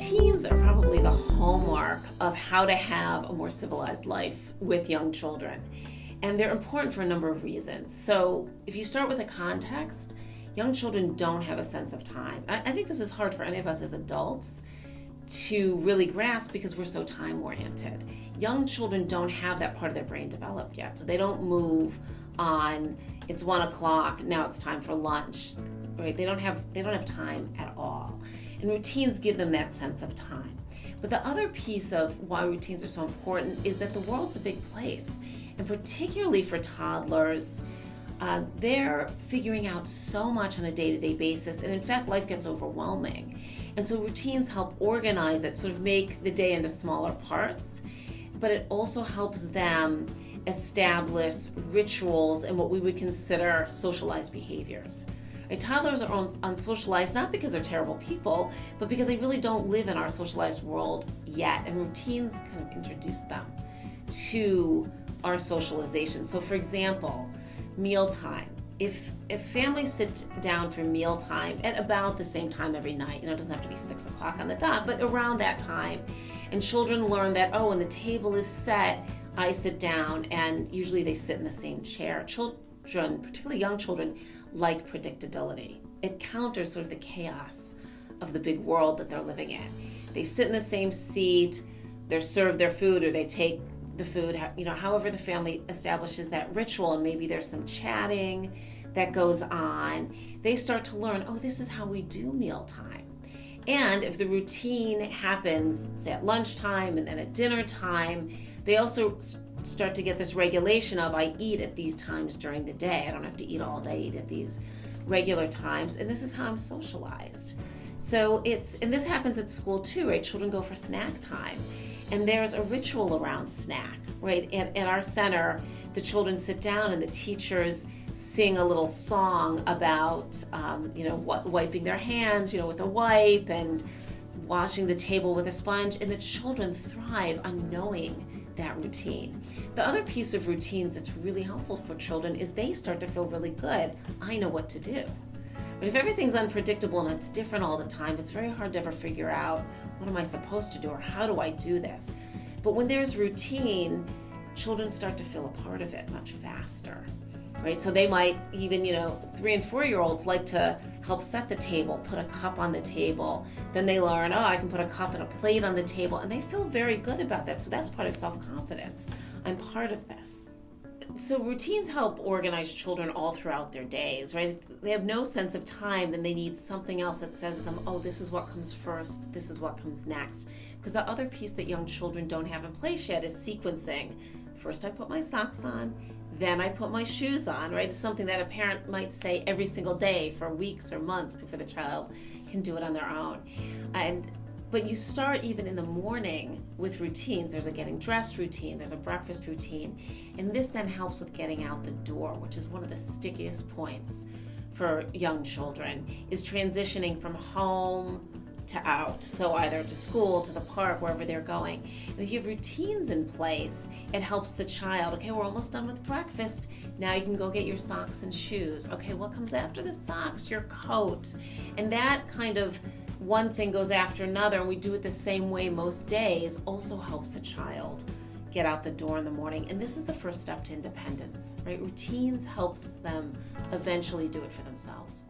Routines are probably the hallmark of how to have a more civilized life with young children. And they're important for a number of reasons. So if you start with a context, young children don't have a sense of time. I think this is hard for any of us as adults to really grasp because we're so time-oriented. Young children don't have that part of their brain developed yet. So they don't move on, it's 1 o'clock, now it's time for lunch. Right? They don't have time at all. And routines give them that sense of time. But the other piece of why routines are so important is that the world's a big place. And particularly for toddlers, they're figuring out so much on a day-to-day basis. And in fact, life gets overwhelming. And so routines help organize it, sort of make the day into smaller parts. But it also helps them establish rituals and what we would consider socialized behaviors. Right? Toddlers are unsocialized not because they're terrible people, but because they really don't live in our socialized world yet. And routines kind of introduce them to our socialization. So for example, mealtime. If families sit down for mealtime at about the same time every night, it doesn't have to be 6 o'clock on the dot, but around that time, and children learn that, when the table is set, I sit down, and usually they sit in the same chair. Children, particularly young children, like predictability. It counters sort of the chaos of the big world that they're living in. They sit in the same seat, they're served their food, or they take the food, however the family establishes that ritual, and maybe there's some chatting that goes on. They start to learn, this is how we do mealtime. And if the routine happens, say at lunchtime and then at dinner time, they also start to get this regulation of I eat at these times during the day. I don't have to eat all day, I eat at these regular times, and this is how I'm socialized. So and this happens at school too, right? Children go for snack time, and there's a ritual around snack, right? At our center, the children sit down and the teachers sing a little song about, wiping their hands, with a wipe, and washing the table with a sponge, and the children thrive on knowing that routine. The other piece of routines that's really helpful for children is they start to feel really good. I know what to do. But if everything's unpredictable and it's different all the time, it's very hard to ever figure out, what am I supposed to do, or how do I do this? But when there's routine, children start to feel a part of it much faster. Right? So they might even, 3 and 4-year-olds like to help set the table, put a cup on the table. Then they learn, I can put a cup and a plate on the table, and they feel very good about that. So that's part of self-confidence. I'm part of this. So routines help organize children all throughout their days, right? If they have no sense of time, then they need something else that says to them, this is what comes first, this is what comes next. Because the other piece that young children don't have in place yet is sequencing. First I put my socks on, then I put my shoes on, right? It's something that a parent might say every single day for weeks or months before the child can do it on their own. But you start even in the morning with routines. There's a getting dressed routine, there's a breakfast routine, and this then helps with getting out the door, which is one of the stickiest points for young children, is transitioning from home to out. So either to school, to the park, wherever they're going. And if you have routines in place, it helps the child. Okay, we're almost done with breakfast. Now you can go get your socks and shoes. Okay, what comes after the socks? Your coat. And that kind of one thing goes after another, and we do it the same way most days, also helps a child get out the door in the morning. And this is the first step to independence, right? Routines helps them eventually do it for themselves.